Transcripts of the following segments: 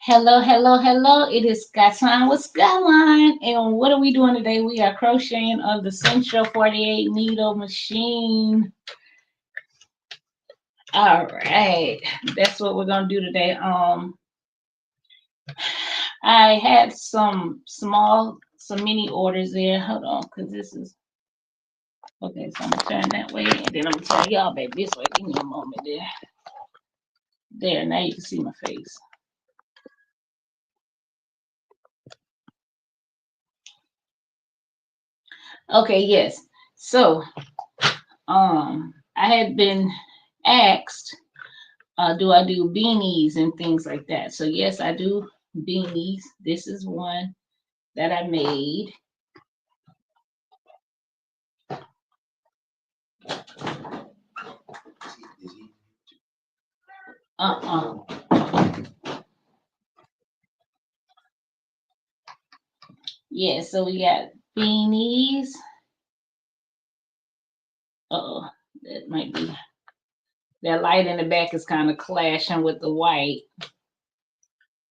Hello, hello, hello. It is Skyline with Skyline. And what are we doing today? We are crocheting on the Central 48 needle machine. All right. That's what we're gonna do today. I had some mini orders there. Hold on, because this is okay, so I'm gonna turn that way and then I'm gonna turn y'all back this way. Give me a moment there. There, now you can see my face. Okay, yes. So I had been asked, do I do beanies and things like that? So yes, I do beanies. This is one that I made. Yeah, so we got beanies. Uh-oh, that might be, that light in the back is kind of clashing with the white.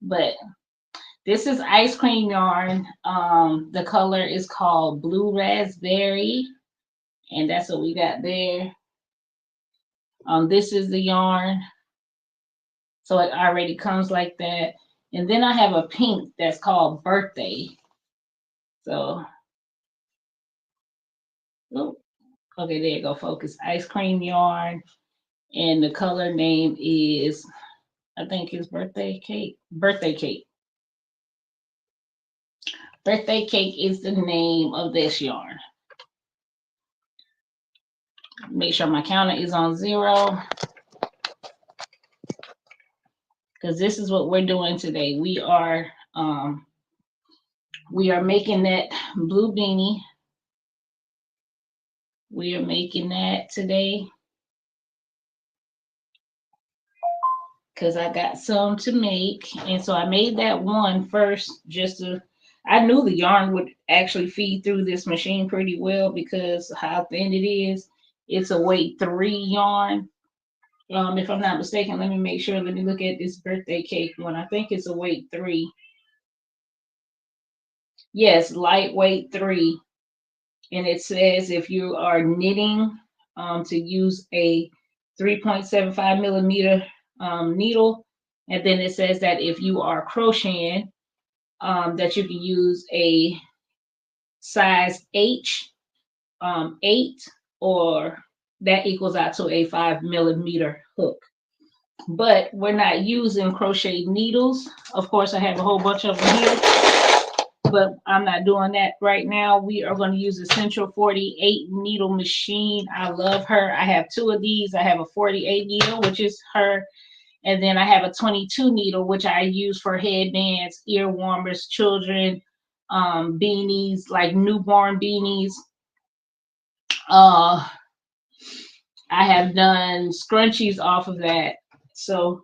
But this is ice cream yarn. The color is called Blue Raspberry. And that's what we got there. This is the yarn. So it already comes like that. And then I have a pink that's called Birthday. So, oh, okay, there you go, focus. Ice cream yarn. And the color name is, I think it's Birthday Cake. Birthday Cake. Birthday Cake is the name of this yarn. Make sure my counter is on 0. Because this is what we're doing today. We are making that blue beanie. We are making that today. Because I got some to make. And so I made that one first just to, I knew the yarn would actually feed through this machine pretty well because how thin it is. It's a weight 3 yarn. If I'm not mistaken, let me make sure. Let me look at this Birthday Cake one. I think it's a weight 3. Yes, lightweight 3. And it says if you are knitting, to use a 3.75 millimeter needle. And then it says that if you are crocheting, that you can use a size H 8, or that equals out to a 5 millimeter hook. But we're not using crochet needles. Of course, I have a whole bunch of them here, but I'm not doing that right now. We are going to use a Central 48 needle machine. I love her. I have 2 of these. I have a 48 needle, which is her. And then I have a 22 needle, which I use for headbands, ear warmers, children, beanies, like newborn beanies. I have done scrunchies off of that. So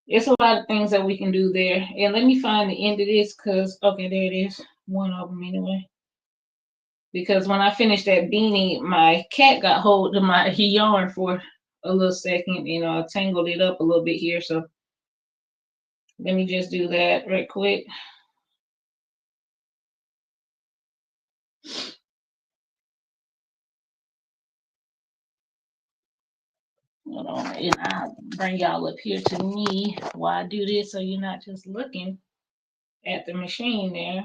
it's a lot of things that we can do there. And let me find the end of this because, okay, there it is. One of them anyway. Because when I finished that beanie, my cat got hold of my yarn for a little second and tangled it up a little bit here. So let me just do that right quick. Hold on, and I'll bring y'all up here to me while I do this so you're not just looking at the machine there.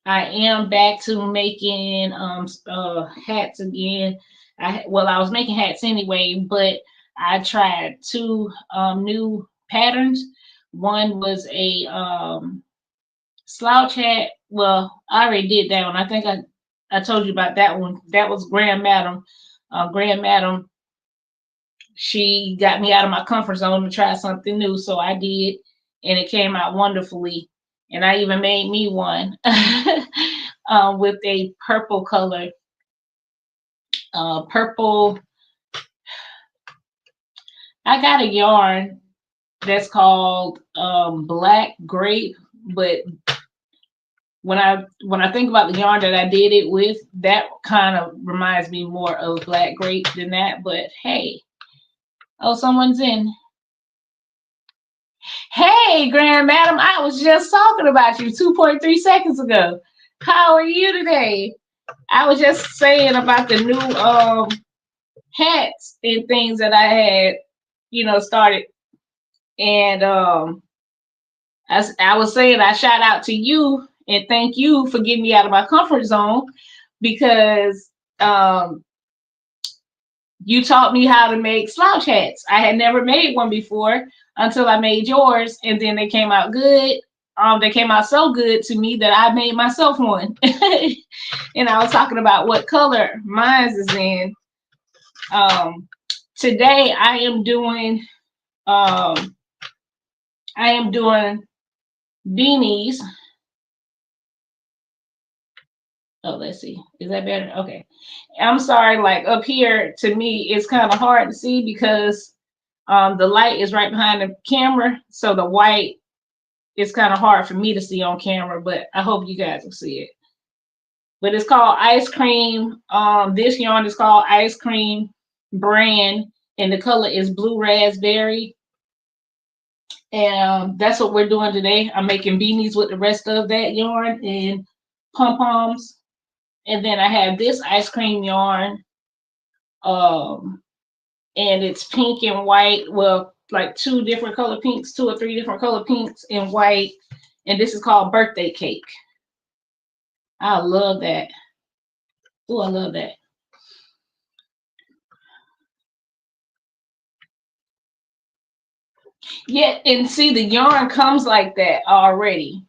I am back to making hats again. I was making hats anyway, but I tried 2 new patterns. One was a slouch hat. Well, I already did that one. I think I told you about that one. That was Grand Madam. Grand Madam, she got me out of my comfort zone to try something new, so I did, and it came out wonderfully. And I even made me one with a purple color, purple. I got a yarn that's called Black Grape, but when I think about the yarn that I did it with, that kind of reminds me more of Black Grape than that. But hey, oh, someone's in. Hey, Grand Madam, I was just talking about you 2.3 seconds ago. How are you today? I was just saying about the new hats and things that I had, started. And I was saying I shout out to you and thank you for getting me out of my comfort zone because you taught me how to make slouch hats. I had never made one before until I made yours, and then they came out good. They came out so good to me that I made myself one. And I was talking about what color mine is in. Today I am doing beanies. Oh, let's see. Is that better? Okay. I'm sorry, like up here to me, it's kind of hard to see because the light is right behind the camera. So the white is kind of hard for me to see on camera, but I hope you guys will see it. But it's called Ice Cream. This yarn is called Ice Cream Brand, and the color is Blue Raspberry. And that's what we're doing today. I'm making beanies with the rest of that yarn and pom-poms. And then I have this ice cream yarn. And it's pink and white. Well, like two or three different color pinks and white. And this is called Birthday Cake. I love that. Oh, I love that. Yeah, and see, the yarn comes like that already.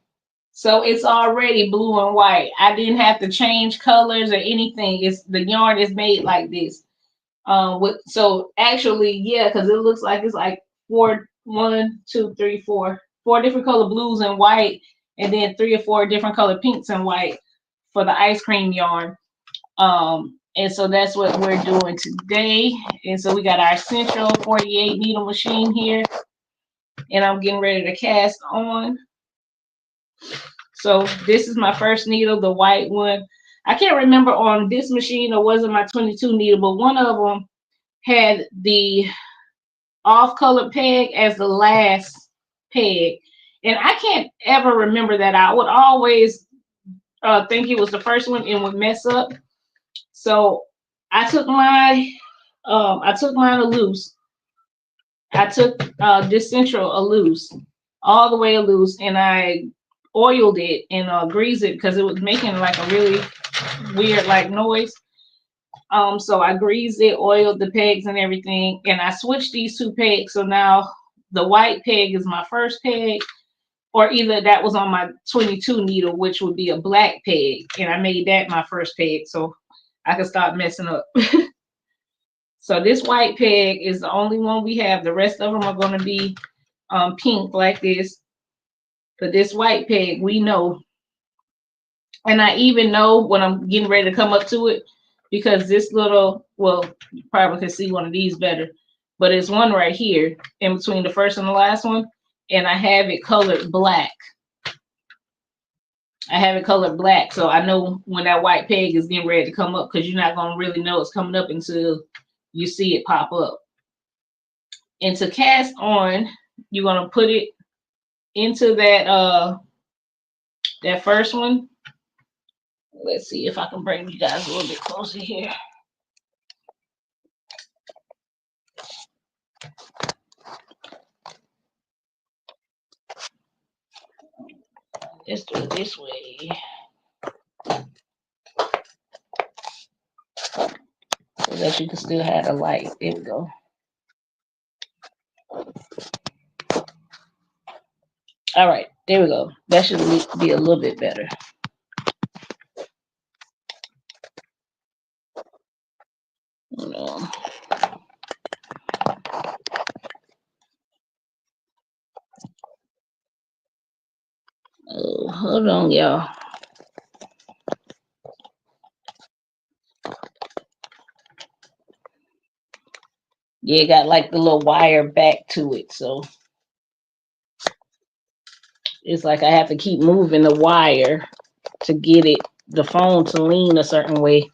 So it's already blue and white. I didn't have to change colors or anything. The yarn is made like this. So actually, yeah, because it looks like it's like four different color blues and white, and then 3 or 4 different color pinks and white for the ice cream yarn. And so that's what we're doing today. And so we got our Central 48 needle machine here, and I'm getting ready to cast on. So this is my first needle, the white one. I can't remember on this machine or was it my 22 needle, but one of them had the off-colored peg as the last peg. And I can't ever remember that. I would always think it was the first one and would mess up. So I took mine a loose. I took this central a loose, all the way a loose, and I oiled it and greased it because it was making like a really weird like noise. So I greased it, oiled the pegs and everything, and I switched these 2 pegs. So now the white peg is my first peg, or either that was on my 22 needle, which would be a black peg, and I made that my first peg so I could stop messing up. So this white peg is the only one we have. The rest of them are going to be pink like this. But this white peg, we know. And I even know when I'm getting ready to come up to it, because this little, well, you probably can see one of these better, but it's one right here in between the first and the last one, and I have it colored black. So I know when that white peg is getting ready to come up, because you're not going to really know it's coming up until you see it pop up. And to cast on, you're going to put it into that first one. Let's see if I can bring you guys a little bit closer here. Let's do it this way so that you can still have the light. There we go. All right, there we go. That should be a little bit better. Hold on. Oh, hold on, y'all. Yeah, it got like the little wire back to it, so it's like I have to keep moving the wire to get it the phone to lean a certain way.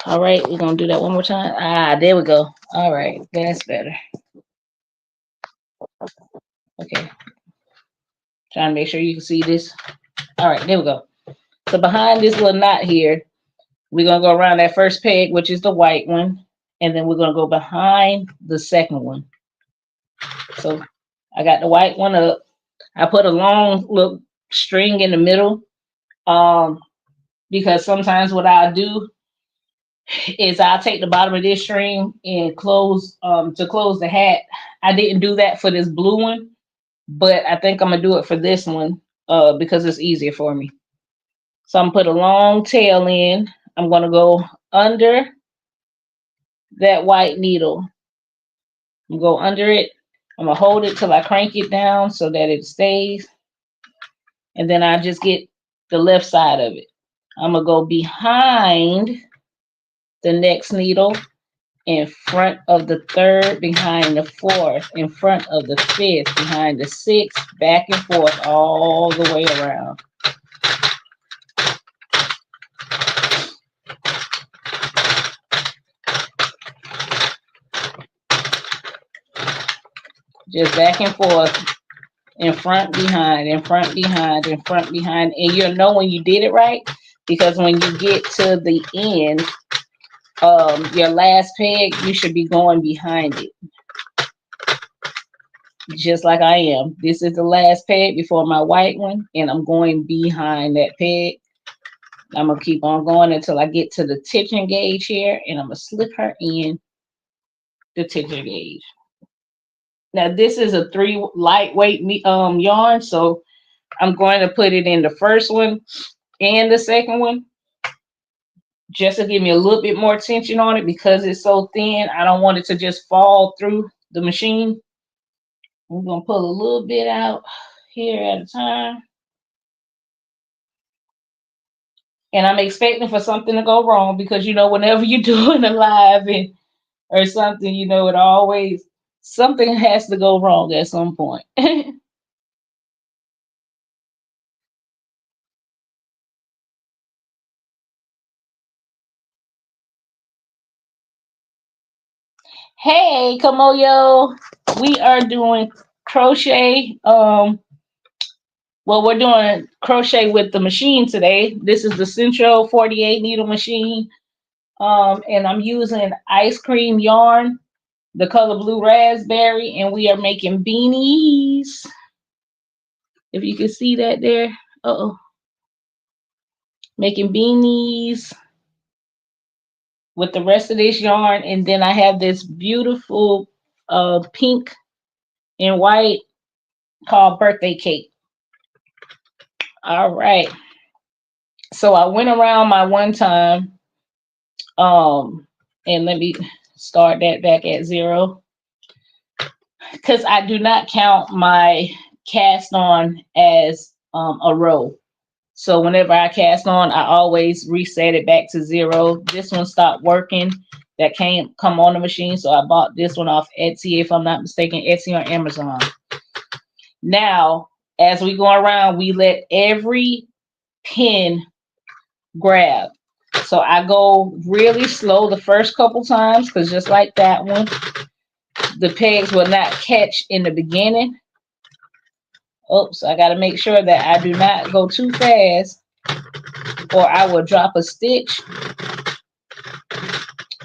All right, we're gonna do that one more time. Ah, there we go. All right, that's better. Okay, trying to make sure you can see this. All right, there we go. So behind this little knot here, we're gonna go around that first peg, which is the white one, and then we're gonna go behind the second one. So I got the white one up. I put a long little string in the middle, because sometimes what I'll do is I'll take the bottom of this string and close to close the hat. I didn't do that for this blue one, but I think I'm gonna do it for this one because it's easier for me. So I'm gonna put a long tail in. I'm gonna go under that white needle. I'm gonna go under it. I'm gonna hold it till I crank it down so that it stays, and then I just get the left side of it. I'm gonna go behind the next needle, in front of the third, behind the fourth, in front of the fifth, behind the sixth, back and forth all the way around. Just back and forth, in front, behind, in front, behind, in front, behind. And you'll know when you did it right, because when you get to the end, your last peg, you should be going behind it. Just like I am. This is the last peg before my white one, and I'm going behind that peg. I'm gonna keep on going until I get to the tension gauge here, and I'm gonna slip her in the tension gauge. Now this is a 3 lightweight yarn, so I'm going to put it in the first one and the second one, just to give me a little bit more tension on it because it's so thin. I don't want it to just fall through the machine. I'm gonna pull a little bit out here at a time. And I'm expecting for something to go wrong because whenever you're doing a live or something, it always something has to go wrong at some point. Hey, Kamoyo, we are doing crochet. Well, we're doing crochet with the machine today. This is the Central 48 needle machine. And I'm using ice cream yarn, the color blue raspberry, and we are making beanies. If you can see that there. Uh-oh. Making beanies with the rest of this yarn, and then I have this beautiful pink and white called birthday cake. All right, so I went around my one time, and let me start that back at 0 because I do not count my cast on as a row. So whenever I cast on, I always reset it back to 0. This one stopped working. That can't come on the machine, so I bought this one off Etsy, if I'm not mistaken, Etsy or Amazon. Now, as we go around, we let every pin grab. So I go really slow the first couple times, because just like that one, the pegs will not catch in the beginning. Oops, I got to make sure that I do not go too fast, or I will drop a stitch.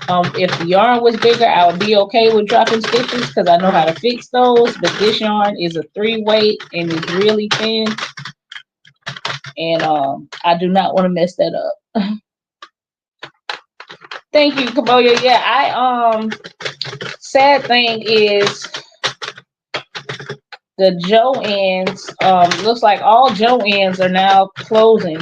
If the yarn was bigger, I would be okay with dropping stitches because I know how to fix those. But this yarn is a 3-weight and it's really thin, and I do not want to mess that up. Thank you, Kaboya. Yeah, sad thing is the Jo-ends. Looks like all Jo-ends are now closing,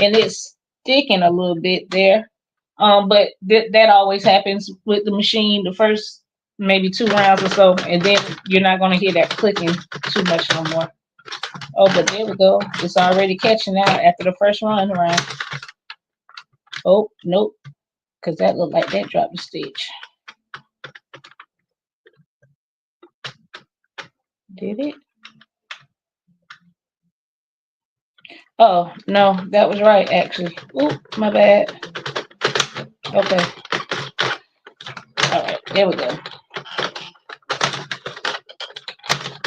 and it's sticking a little bit there. But that always happens with the machine. The first maybe 2 rounds or so, and then you're not gonna hear that clicking too much no more. Oh, but there we go. It's already catching out after the first run around. Oh, nope, because that looked like that dropped the stitch. Did it? Oh, no, that was right, actually. Oh, my bad. Okay. All right, there we go.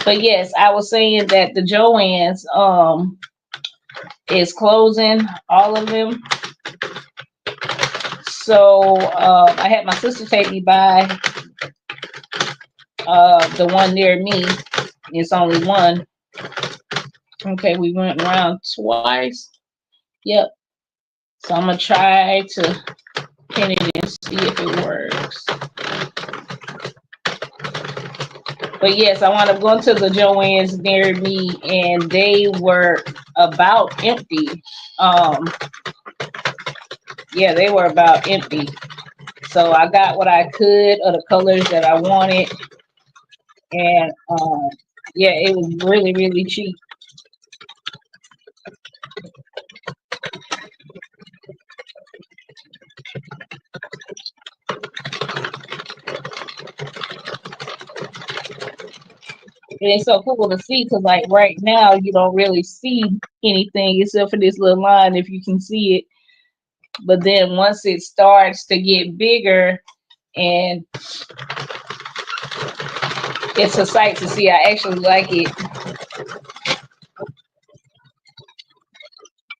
But yes, I was saying that the Joann's is closing, all of them. So I had my sister take me by the one near me. It's only one. Okay, we went around twice. Yep. So I'm gonna try to pin it and see if it works. But yes, I wound up going to the Joann's near me, and they were about empty. Yeah, they were about empty. So I got what I could of the colors that I wanted, and yeah, it was really, really cheap. And it's so cool to see because, like, right now you don't really see anything except for this little line if you can see it. But then once it starts to get bigger, and it's a sight to see. I actually like it.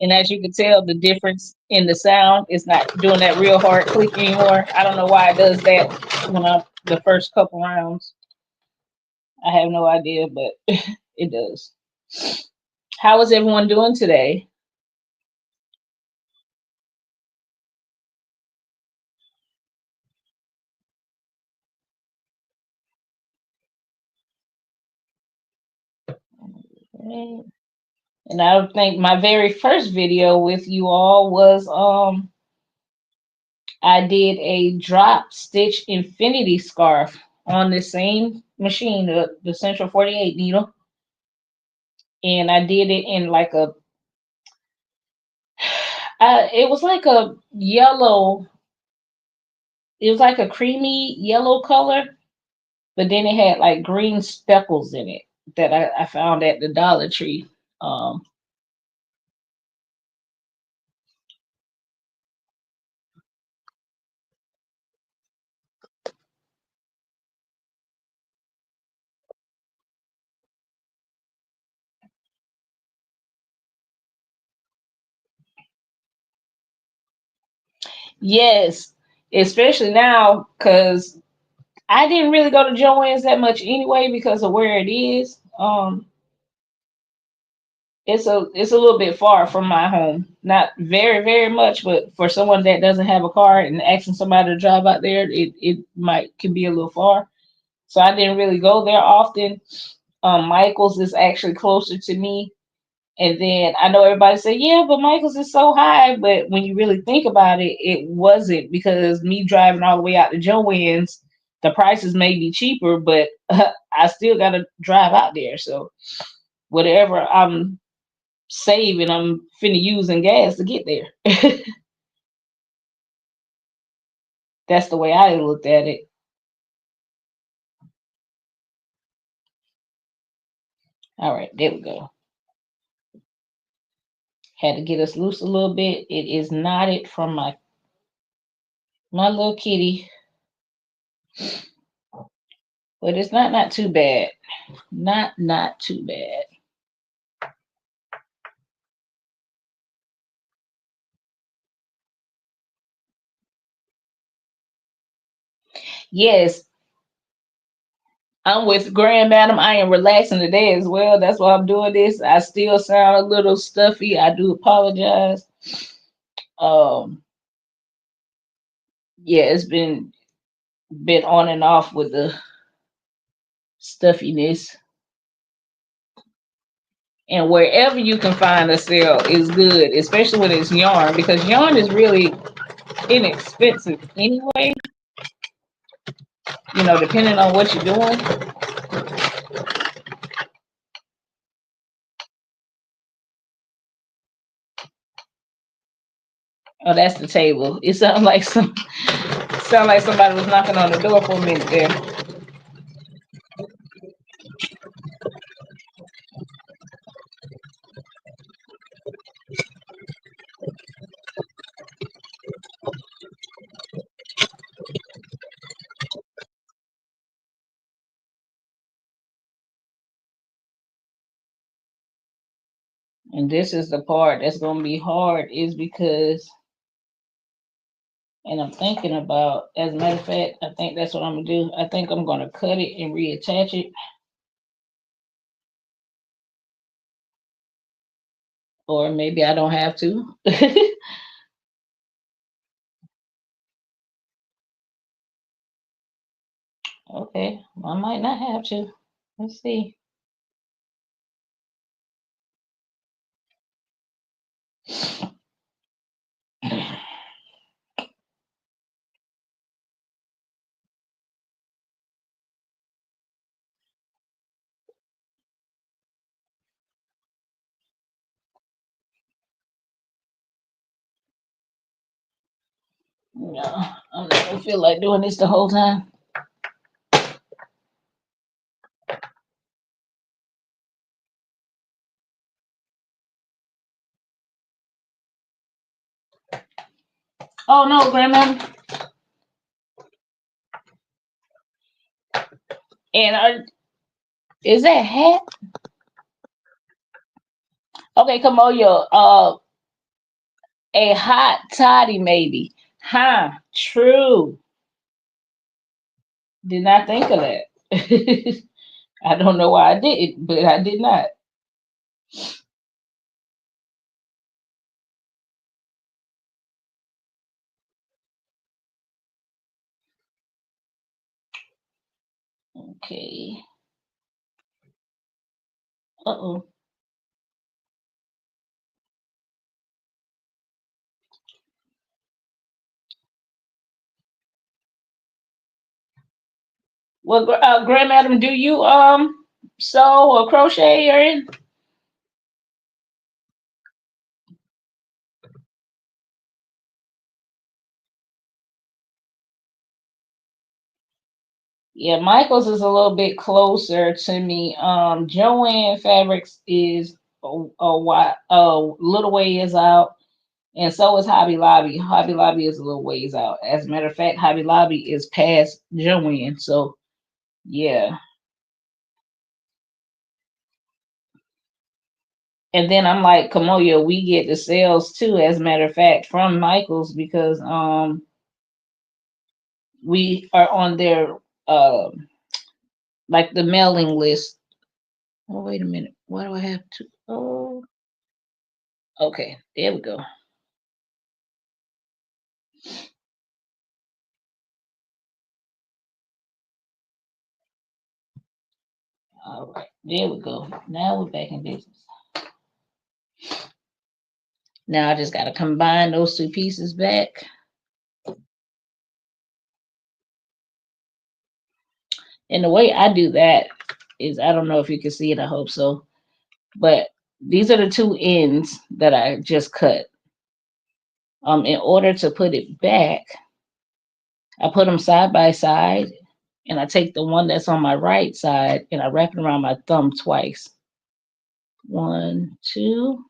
And as you can tell, the difference in the sound is not doing that real hard click anymore. I don't know why it does that when I'm the first couple rounds. I have no idea, but it does. How is everyone doing today? Okay. And I think my very first video with you all was I did a drop stitch infinity scarf on the same machine, the Central 48 needle. And I did it in like a it was like a yellow, it was like a creamy yellow color, but then it had like green speckles in it that I found at the Dollar Tree. Um, yes, especially now because I didn't really go to Joann's that much anyway because of where it is. It's a little bit far from my home. Not very, very much, but for someone that doesn't have a car and asking somebody to drive out there, it might can be a little far. So I didn't really go there often. Michael's is actually closer to me. And then I know everybody say, yeah, but Michael's is so high. But when you really think about it, it wasn't because me driving all the way out to Joann's, the prices may be cheaper, but I still got to drive out there. So whatever I'm saving, I'm finna using gas to get there. That's the way I looked at it. All right, there we go. Had to get us loose a little bit. It is knotted from my little kitty, but it's not too bad. Not too bad. Yes, I'm with Grand Madam. I am relaxing today as well. That's why I'm doing this. I still sound a little stuffy. I do apologize. Um, yeah, it's been on and off with the stuffiness. And wherever you can find a sale is good, especially when it's yarn, because yarn is really inexpensive anyway. You know, depending on what you're doing. Oh, that's the table. It sounds like somebody was knocking on the door for a minute there. And this is the part that's gonna be hard, is because, and I'm thinking about, as a matter of fact, I think that's what I'm gonna do. I think I'm gonna cut it and reattach it. Or maybe I don't have to. Okay, I might not have to. Let's see. No, I'm not gonna feel like doing this the whole time. Oh no, Grandma. And is that hat? Okay, come on, yo. A hot toddy maybe. Huh? True. Did not think of that. I don't know why I did, but I did not. Okay. Uh-oh. Well, Grandmadam, do you sew or crochet or anything? Yeah, Michael's is a little bit closer to me. Joanne Fabrics is a little ways out, and so is Hobby Lobby. Hobby Lobby is a little ways out. As a matter of fact, Hobby Lobby is past Joanne. So yeah. And then I'm like, Kamoya, we get the sales too, as a matter of fact, from Michael's, because we are on their like the mailing list. Oh, wait a minute. Why do I have to? Oh, okay. There we go. All right. There we go. Now we're back in business. Now I just got to combine those two pieces back. And the way I do that is, I don't know if you can see it, I hope so, but these are the two ends that I just cut. In order to put it back, I put them side by side, and I take the one that's on my right side and I wrap it around my thumb twice. One, two.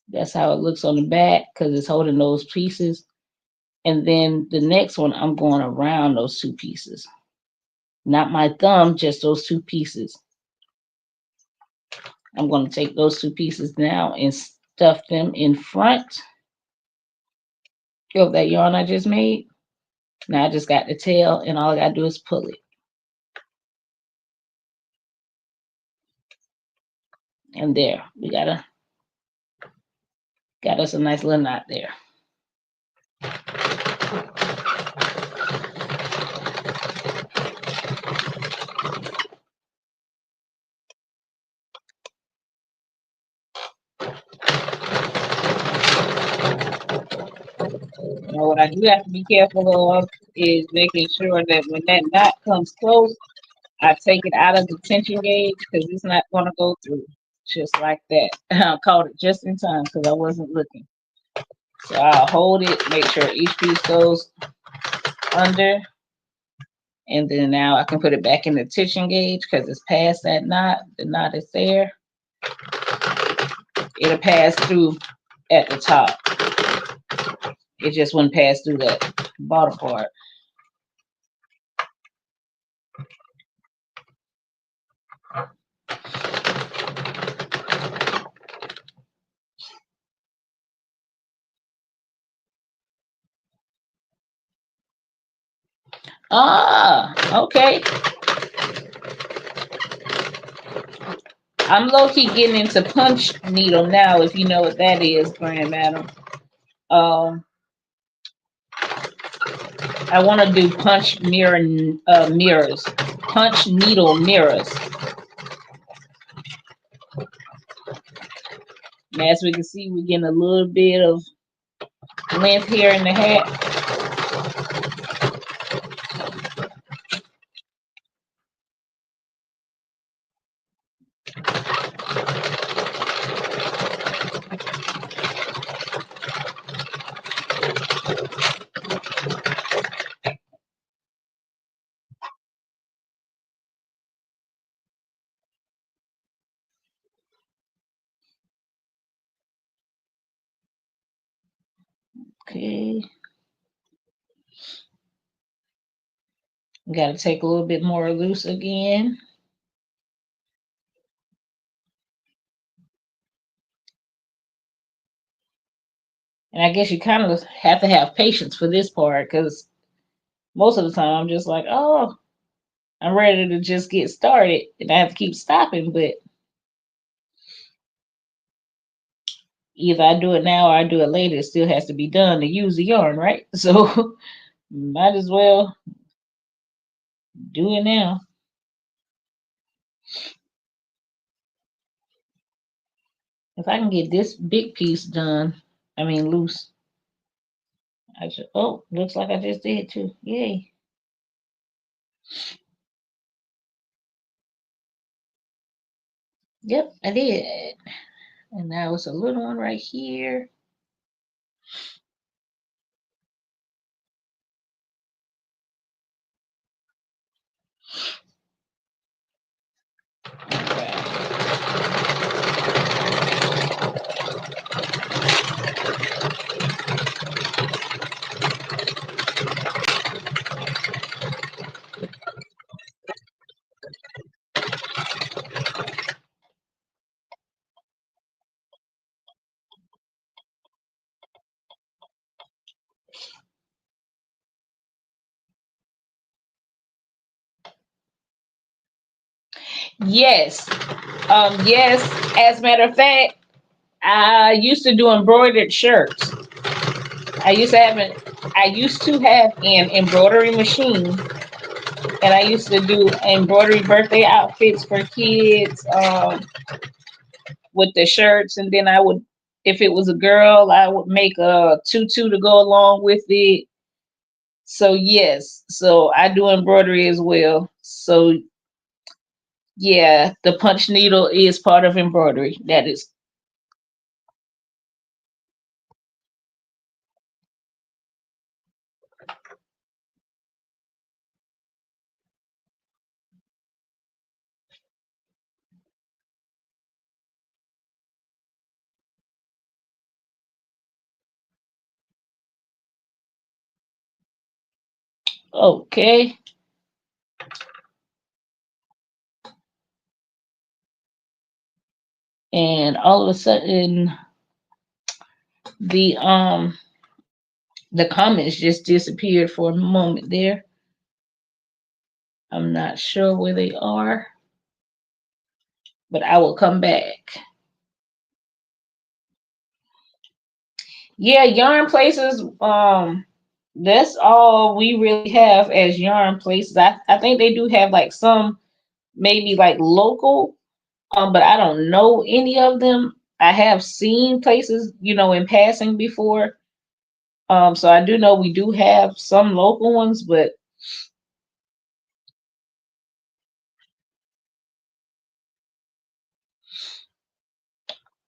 That's how it looks on the back because it's holding those pieces. And then the next one, I'm going around those two pieces. Not my thumb, just those two pieces. I'm going to take those two pieces now and stuff them in front of that yarn I just made. Now I just got the tail, and all I got to do is pull it. And there, we got us a nice little knot there. Now, what I do have to be careful of is making sure that when that knot comes close, I take it out of the tension gauge because it's not going to go through just like that. I caught it just in time because I wasn't looking. So I'll hold it, make sure each piece goes under, and then now I can put it back in the tension gauge because it's past that knot. The knot is there. It'll pass through at the top. It just wouldn't pass through that bottom part. Ah, okay. I'm low-key getting into punch needle now, if you know what that is, Grand Madam. I want to do punch mirrors, punch needle mirrors. And as we can see, we're getting a little bit of length here in the hat. Okay. Got to take a little bit more loose again. And I guess you kind of have to have patience for this part because most of the time I'm just like, oh, I'm ready to just get started and I have to keep stopping. But either I do it now or I do it later. It still has to be done to use the yarn, right? So might as well do it now. If I can get this big piece done, I mean loose. I just, oh, looks like I just did too. Yay. Yep, I did. And now it's a little one right here. Yes. Yes. As a matter of fact, I used to do embroidered shirts. I used to have an embroidery machine, and I used to do embroidery birthday outfits for kids with the shirts, and then I would, if it was a girl, I would make a tutu to go along with it. So yes, so I do embroidery as well. So yeah, the punch needle is part of embroidery. That is okay. And all of a sudden the comments just disappeared for a moment there. I'm not sure where they are, but I will come back. Yeah, yarn places, that's all we really have as yarn places. I think they do have like some maybe like local, but I don't know any of them. I have seen places, in passing before, So I do know we do have some local ones, but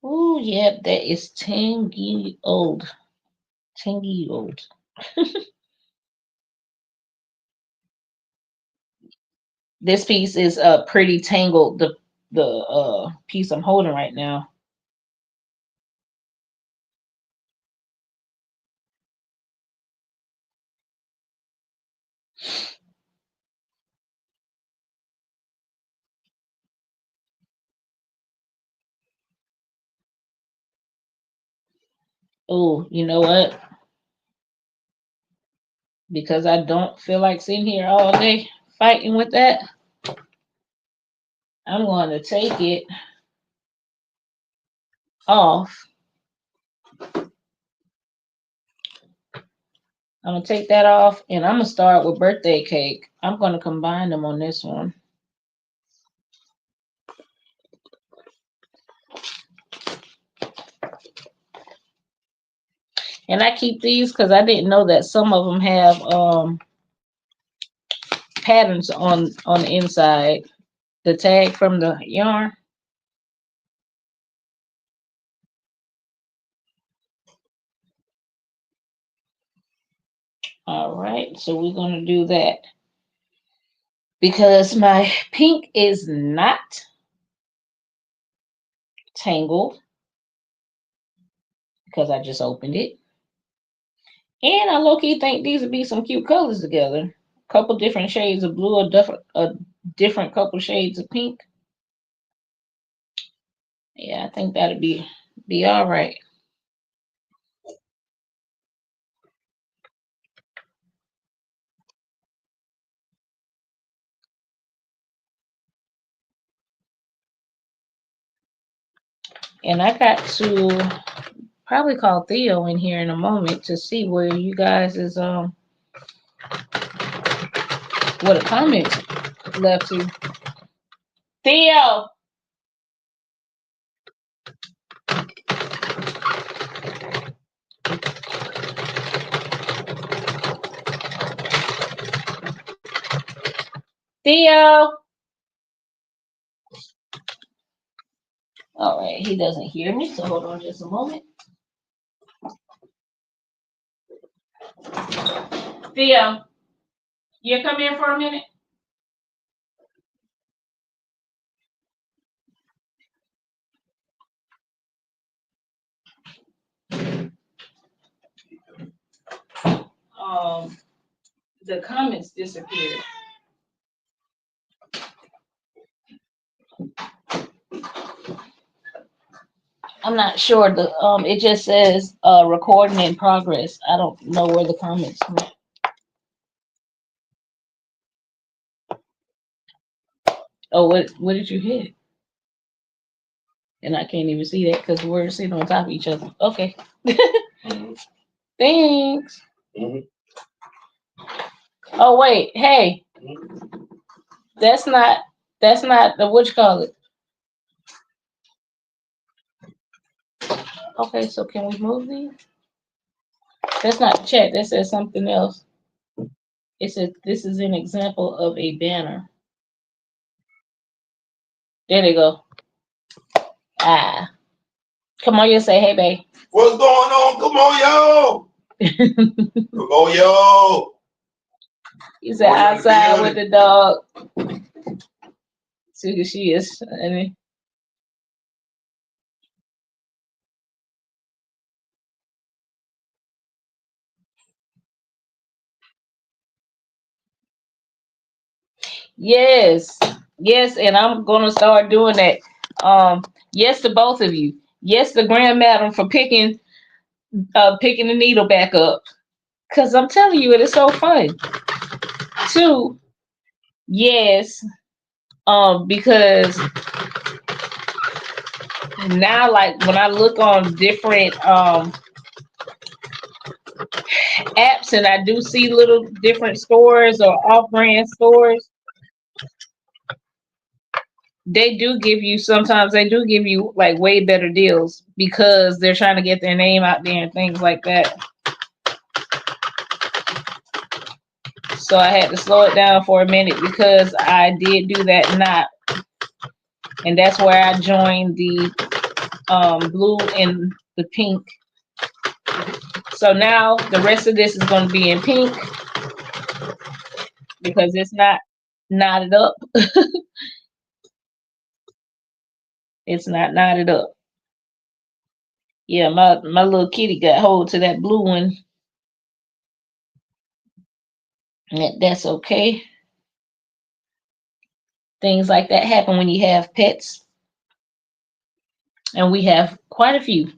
oh yeah, that is 10 years old. 10 years old. This piece is pretty tangled. The piece I'm holding right now. Oh, you know what? Because I don't feel like sitting here all day fighting with that, I'm going to take it off. I'm going to take that off and I'm going to start with birthday cake. I'm going to combine them on this one. And I keep these because I didn't know that some of them have patterns on the inside. The tag from the yarn. All right, so we're going to do that. Because my pink is not tangled because I just opened it. And I low-key think these would be some cute colors together. A couple different shades of blue, a different couple shades of pink. Yeah, I think that'd be all right. And I got to probably call Theo in here in a moment to see where you guys is what a comment left to. Theo. Theo. All right, he doesn't hear me, so hold on just a moment. Theo, you come here for a minute. The comments disappeared. I'm not sure. The it just says recording in progress. I don't know where the comments went. Oh, what did you hit? And I can't even see that because we're sitting on top of each other. Okay. Thanks. Oh wait, hey. That's not the what you call it. Okay, so can we move these? That's not the chat. That says something else. It says this is an example of a banner. There they go. Ah. Come on, you say hey, babe. What's going on? Come on, yo. Come on, yo. You said outside with the dog. See who she is. I mean, yes, yes, and I'm gonna start doing that. Yes to both of you. Yes to Grand Madam for picking the needle back up. Cause I'm telling you, it is so fun. Two, yes, because now like when I look on different apps and I do see little different stores or off-brand stores, they do give you sometimes they do give you like way better deals because they're trying to get their name out there and things like that. So I had to slow it down for a minute because I did do that knot. And that's where I joined the blue and the pink. So now the rest of this is going to be in pink because it's not knotted up. It's not knotted up. Yeah, my little kitty got hold to that blue one. That's okay. Things like that happen when you have pets. And we have quite a few.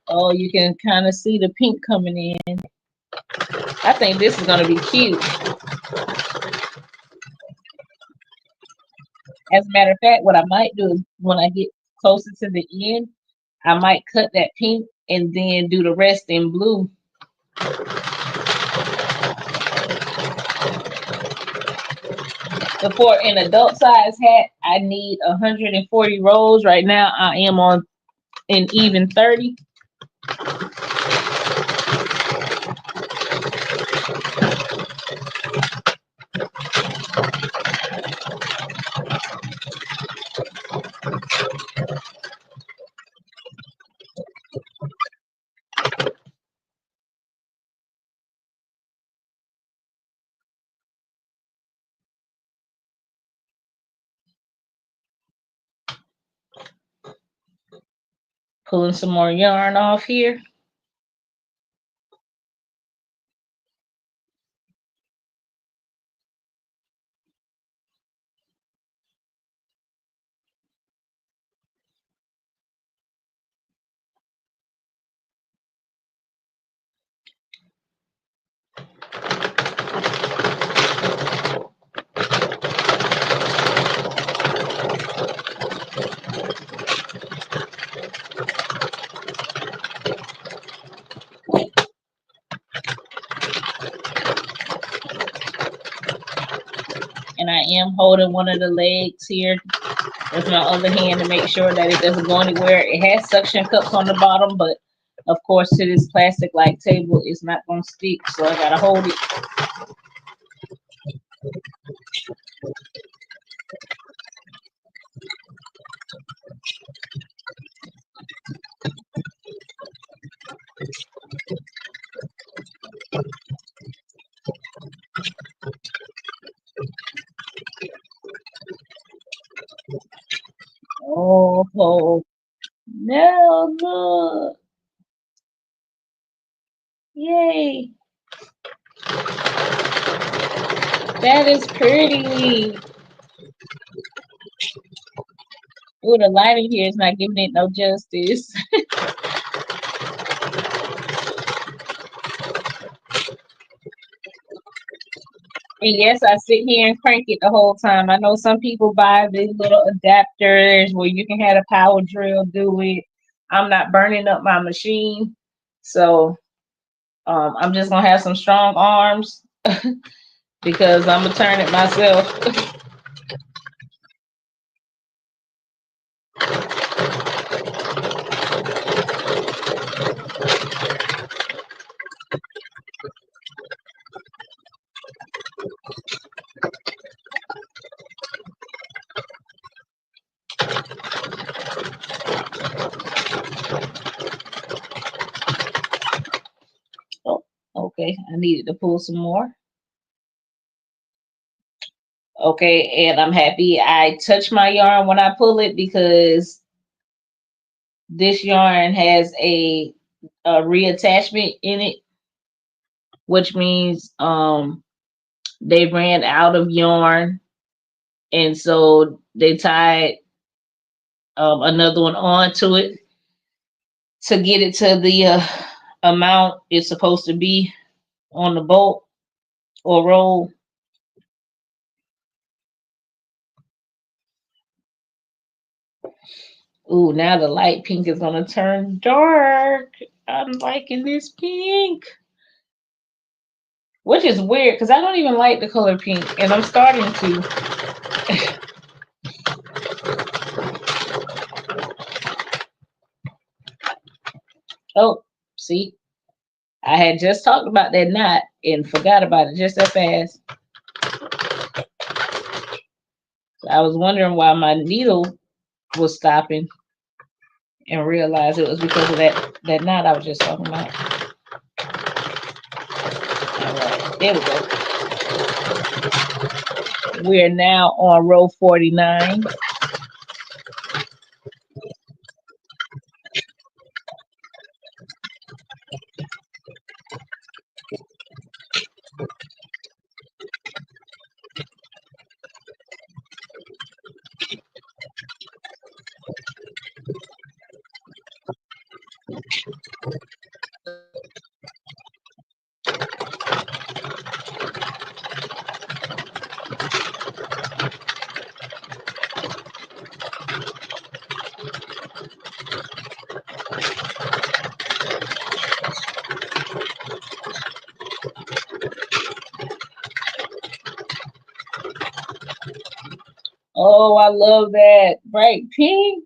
Oh, you can kind of see the pink coming in. I think this is going to be cute. As a matter of fact, what I might do is when I get closer to the end, I might cut that pink and then do the rest in blue. For an adult size hat, I need 140 rolls. Right now, I am on an even 30. Pulling some more yarn off here. And I am holding one of the legs here with my other hand to make sure that it doesn't go anywhere. It has suction cups on the bottom, but of course to this plastic like table it's not going to stick, so I gotta hold it. Oh no, look. Yay. That is pretty. Ooh, the lighting here is not giving it no justice. And yes, I sit here and crank it the whole time. I know some people buy these little adapters where you can have a power drill do it. I'm not burning up my machine. So I'm just going to have some strong arms because I'm going to turn it myself. Oh, okay. I needed to pull some more. Okay, and I'm happy I touch my yarn when I pull it because this yarn has a reattachment in it, which means they ran out of yarn, and so they tied another one onto it to get it to the amount it's supposed to be on the bolt or roll. Ooh, now the light pink is gonna turn dark. I'm liking this pink. Which is weird because I don't even like the color pink, and I'm starting to. Oh, see, I had just talked about that knot and forgot about it just that fast. So I was wondering why my needle was stopping and realized it was because of that knot I was just talking about. All right, there we go. We are now on row 49. Oh, I love that bright pink.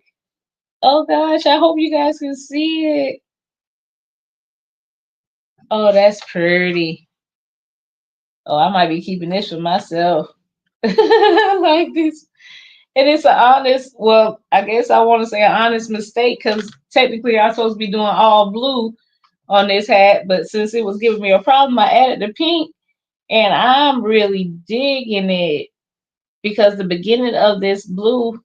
Oh gosh, I hope you guys can see it. Oh, that's pretty. Oh, I might be keeping this for myself. I like this. And it's an honest, well, I guess I want to say an honest mistake because technically I'm supposed to be doing all blue on this hat, but since it was giving me a problem, I added the pink, and I'm really digging it because the beginning of this blue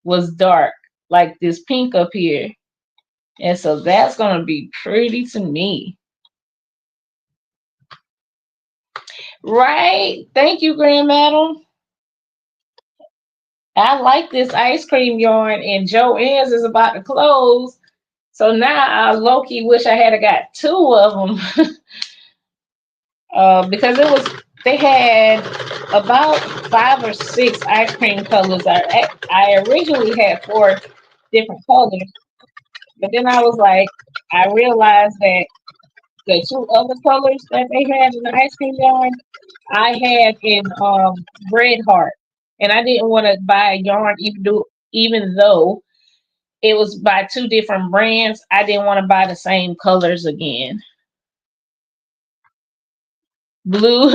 was dark, like this pink up here. And so that's going to be pretty to me. Right? Thank you, Grand Madam. I like this ice cream yarn, and Joann's is about to close. So now I low-key wish I had got two of them because they had about 5 or 6 ice cream colors. I originally had 4 different colors, but then I was like, I realized that the 2 other colors that they had in the ice cream yarn, I had in red heart, and I didn't want to buy a yarn even though it was by 2 different brands. I didn't want to buy the same colors again. Blue.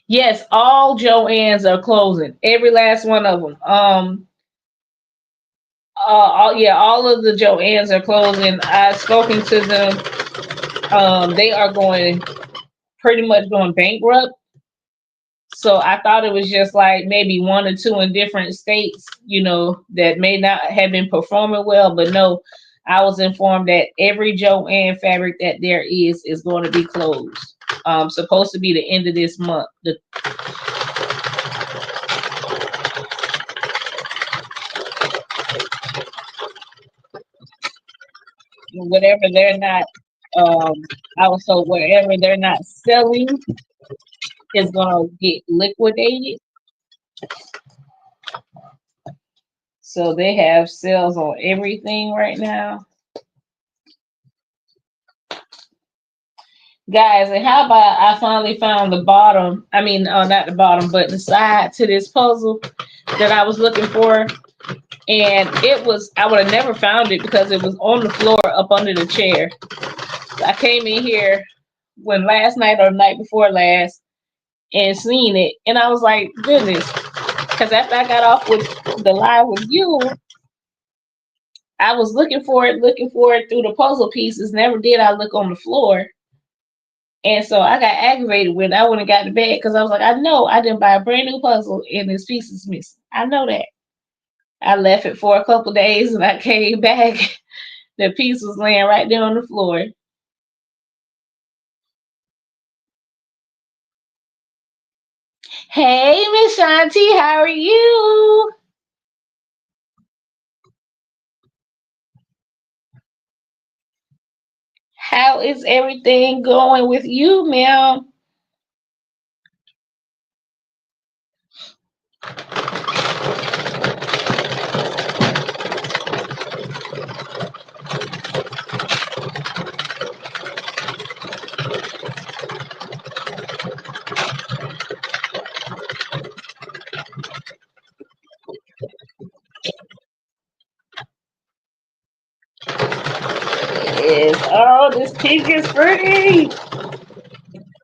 Yes, all Joann's are closing. Every last one of them. Yeah, all of the Joann's are closing. I've spoken to them. They are pretty much going bankrupt. So I thought it was just like maybe 1 or 2 in different states, that may not have been performing well. But no, I was informed that every Joann fabric that there is going to be closed. Supposed to be the end of this month. Whatever they're not, um, I was told whatever they're not selling is gonna get liquidated. So they have sales on everything right now. Guys, and how about I finally found the bottom, I mean, not the bottom, but the side to this puzzle that I was looking for. And I would have never found it because it was on the floor up under the chair. So I came in here last night or the night before last and seen it. And I was like, goodness. Because after I got off with the live with you, I was looking for it through the puzzle pieces. Never did I look on the floor. And so I got aggravated when I went and got to bed because I was like, I know I didn't buy a brand new puzzle and this piece is missing. I know that. I left it for a couple days and I came back. The piece was laying right there on the floor. Hey, Miss Shanti, how are you? How is everything going with you, ma'am? this pink is pretty.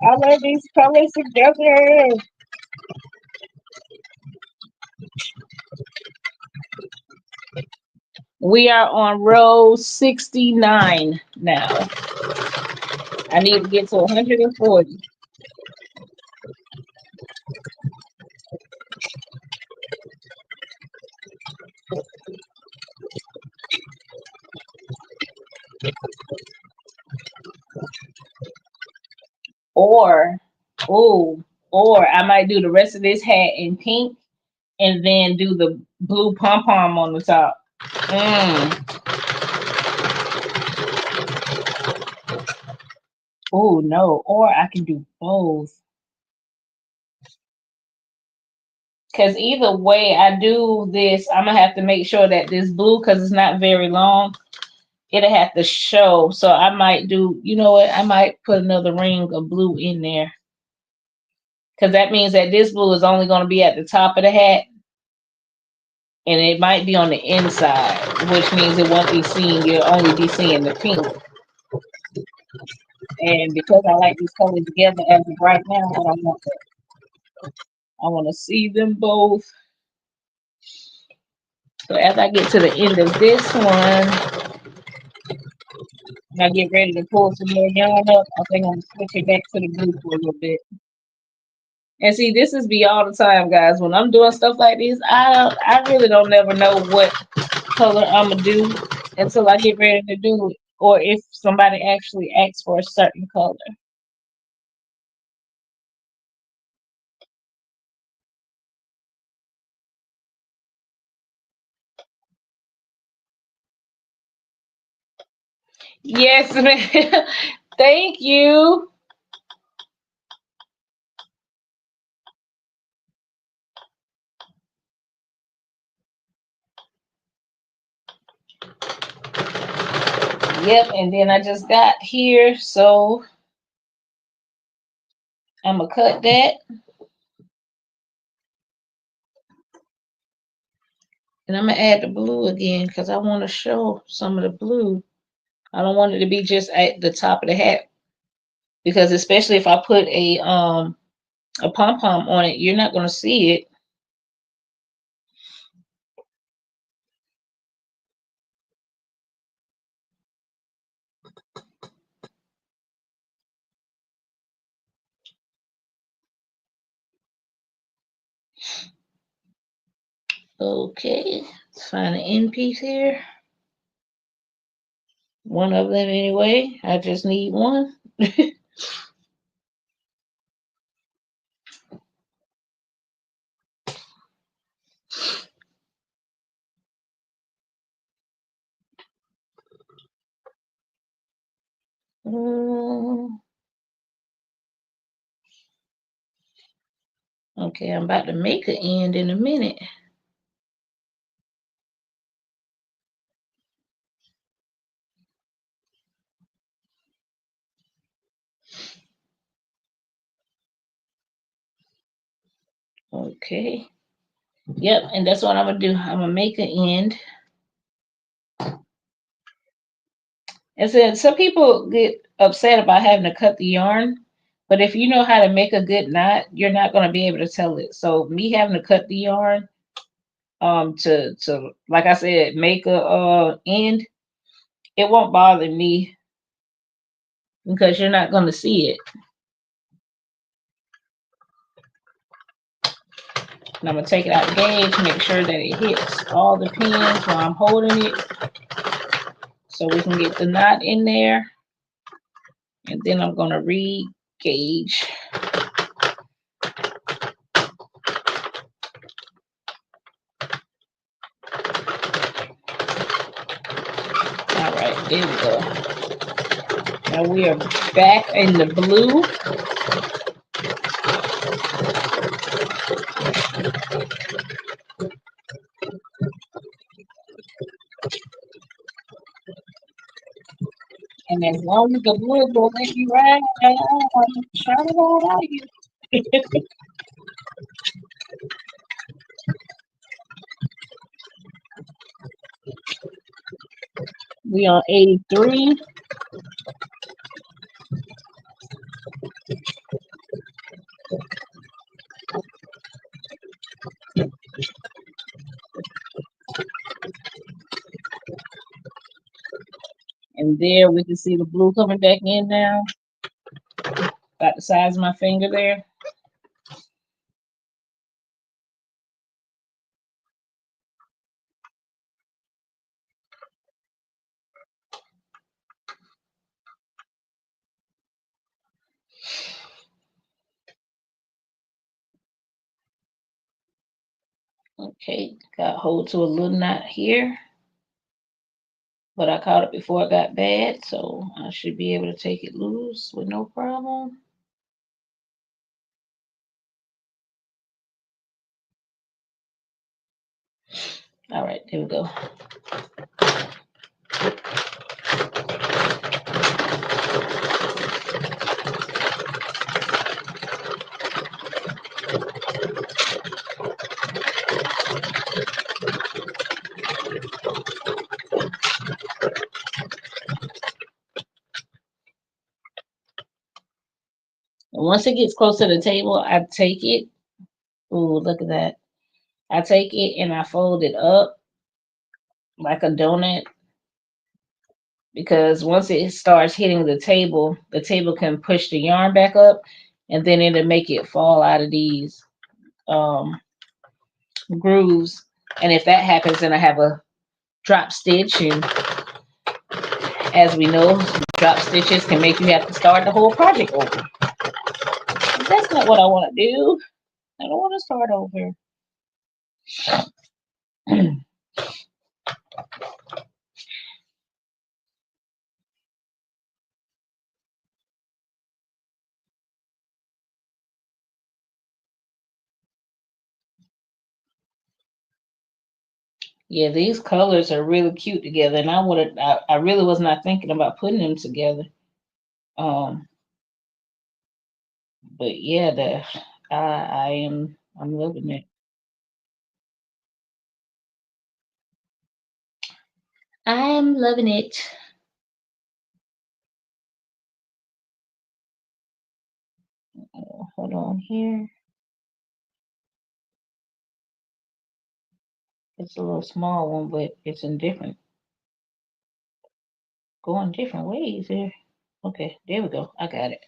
I love these colors together. We are on row 69 now. I need to get to 140. Or, oh, or I might do the rest of this hat in pink and then do the blue pom pom on the top. Oh no, or I can do both. Because either way I do this, I'm gonna have to make sure that this blue, because it's not very long, it'll have to show. So I might do, you know what, I might put another ring of blue in there. Because that means that this blue is only going to be at the top of the hat. And it might be on the inside, which means it won't be seen. You'll only be seeing the pink. And because I like these colors together as of right now, I don't want that. I want to see them both. So as I get to the end of this one, and I get ready to pull some more yarn up, I think I'm going to switch it back to the blue for a little bit. And see, this is me all the time, guys. When I'm doing stuff like this, I really don't never know what color I'm gonna do until I get ready to do it, or if somebody actually asks for a certain color. Yes, ma'am. Thank you. Yep, and then I just got here, so I'm gonna cut that. And I'm gonna add the blue again because I want to show some of the blue. I don't want it to be just at the top of the hat, because especially if I put a pom pom on it, you're not gonna see it. Okay, let's find an end piece here. One of them anyway. I just need one. Okay, I'm about to make an end in a minute. Okay. Yep, and that's what I'm gonna do. I'm gonna make an end. And so some people get upset about having to cut the yarn, but if you know how to make a good knot, you're not gonna be able to tell it. So me having to cut the yarn, to like I said, make a end, it won't bother me because you're not gonna see it. And I'm gonna take it out the gauge, make sure that it hits all the pins while I'm holding it, so we can get the knot in there. And then I'm gonna re-gauge. All right, there we go. Now we are back in the blue. And as long as the blue will let you ride, I'm trying to hold out you. We on 83. And there we can see the blue coming back in now. About the size of my finger there. Okay, got hold to a little knot here. But I caught it before it got bad, so I should be able to take it loose with no problem. All right, there we go. And once it gets close to the table, I take it. Ooh, look at that. I take it and I fold it up like a donut, because once it starts hitting the table can push the yarn back up, and then it'll make it fall out of these grooves. And if that happens, then I have a drop stitch, and as we know, drop stitches can make you have to start the whole project over. But that's not what I want to do. I don't want to start over. Yeah, these colors are really cute together, and I really was not thinking about putting them together. Um, but yeah, I'm loving it. I'm loving it. Hold on here. It's a little small one, but it's in going different ways here. Okay, there we go. I got it.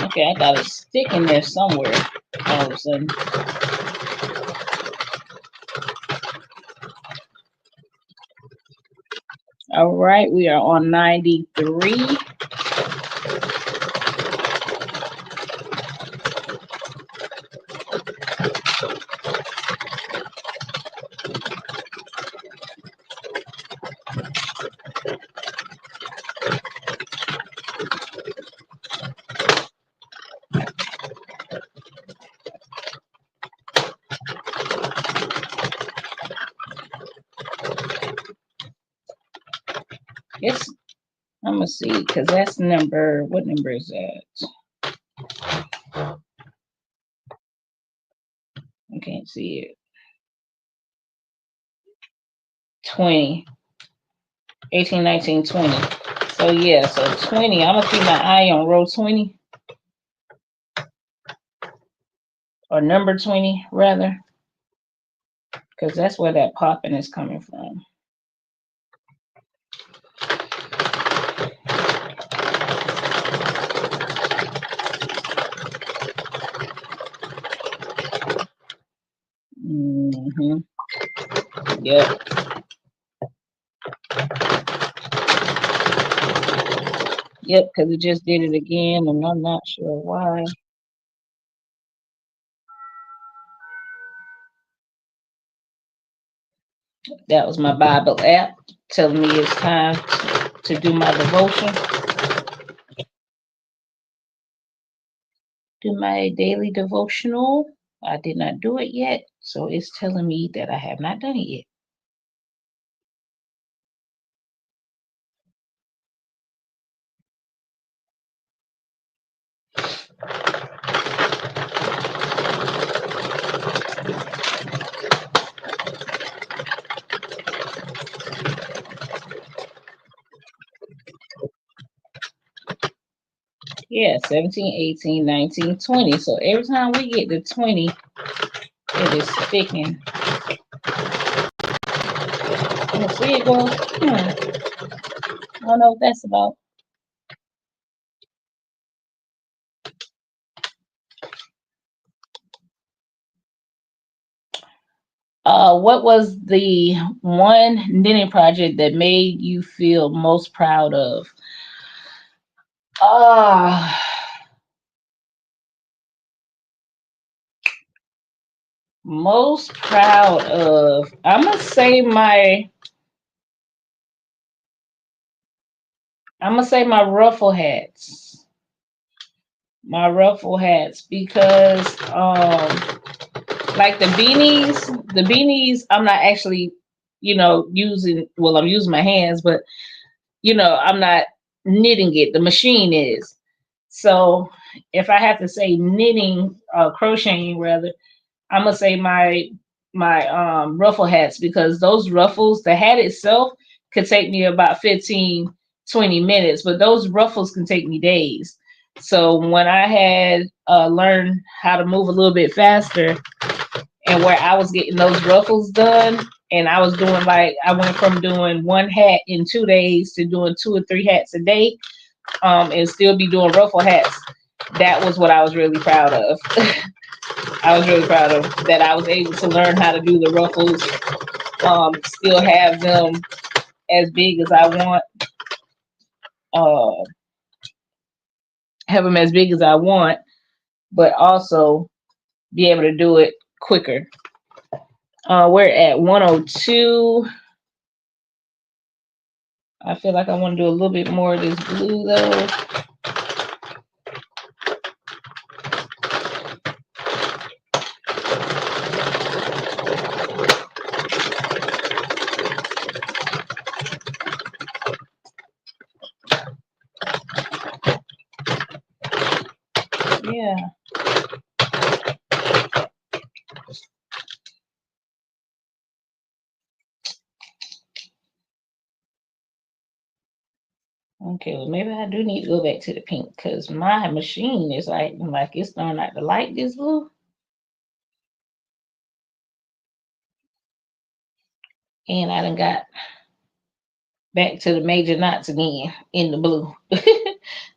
Okay, I got a stick in there somewhere. All of a sudden. All right, we are on 93. Yes, I'm gonna see, because that's number. What number is that? I can't see it. 20. 18, 19, 20. So yeah, so 20. I'm gonna keep my eye on row 20. Or number 20 rather. Because that's where that popping is coming from. Mm-hmm. Yep. Yep, because it just did it again, and I'm not sure why. That was my Bible app telling me it's time to do my devotion. do my daily devotional. I did not do it yet, so it's telling me that I have not done it yet. Yeah, 17, 18, 19, 20. So every time we get to 20, it is sticking. You see it go? I don't know what that's about. What was the one knitting project that made you feel most proud of? Uh, Most proud of, I'm gonna say my ruffle hats. My ruffle hats because like the beanies I'm not actually, using, well, I'm using my hands, but I'm not knitting it. The machine is. So if I have to say knitting, crocheting rather, I'm gonna say my ruffle hats because those ruffles, the hat itself could take me about 15-20 minutes, but those ruffles can take me days. So when I had learned how to move a little bit faster, and where I was getting those ruffles done, and I was doing, like, I went from doing one hat in 2 days to doing 2 or 3 hats a day, and still be doing ruffle hats. That was what I was really proud of. I was really proud of that. I was able to learn how to do the ruffles, still have them as big as I want, uh, but also be able to do it quicker. We're at 102. I feel like I want to do a little bit more of this blue though. Yeah. Okay, well maybe I do need to go back to the pink because my machine is like it's starting not to like this blue. And I done got back to the major knots again in the blue,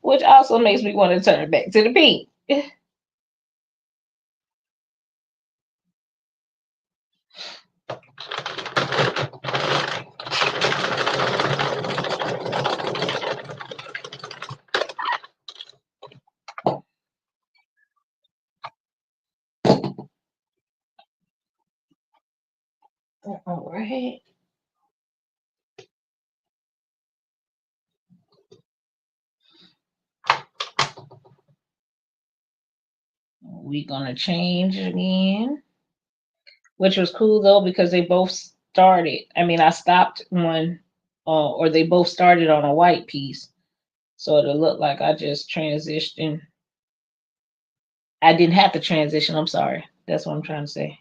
which also makes me want to turn back to the pink. All right. We're gonna change again, which was cool though because they both started. I mean, I stopped one, or they both started on a white piece, so it'll look like I just transitioned. I didn't have to transition. I'm sorry. That's what I'm trying to say.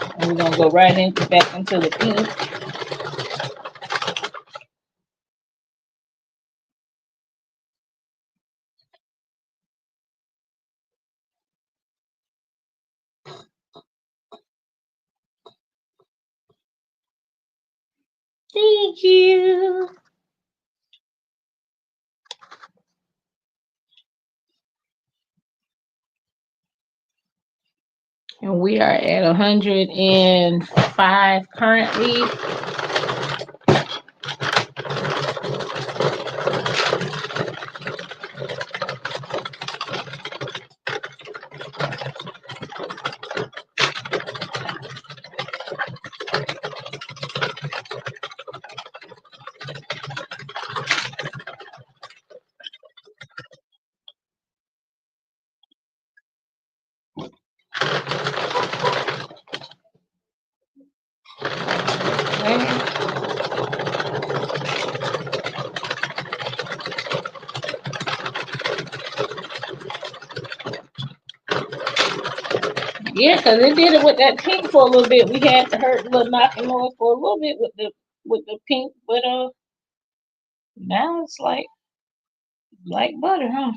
And we're gonna go right back into the pink. Thank you. And we are at 105 currently. Yeah, because it did it with that pink for a little bit. We had to hurt the little knocking noise for a little bit with the pink, but now it's like butter, huh?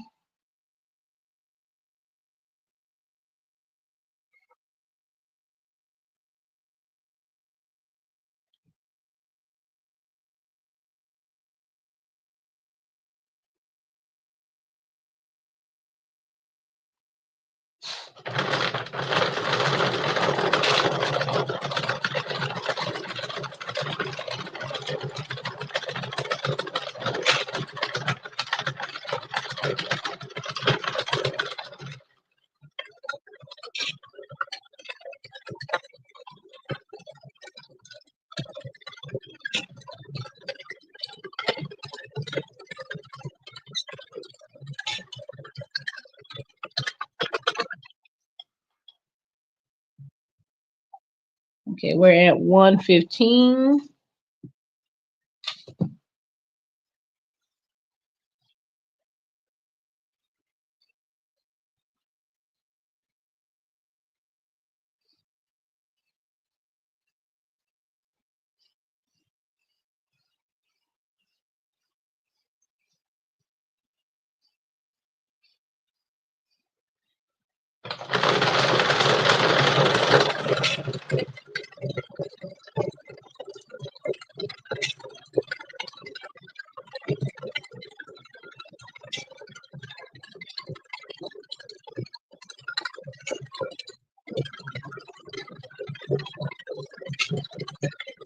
Okay, we're at 115.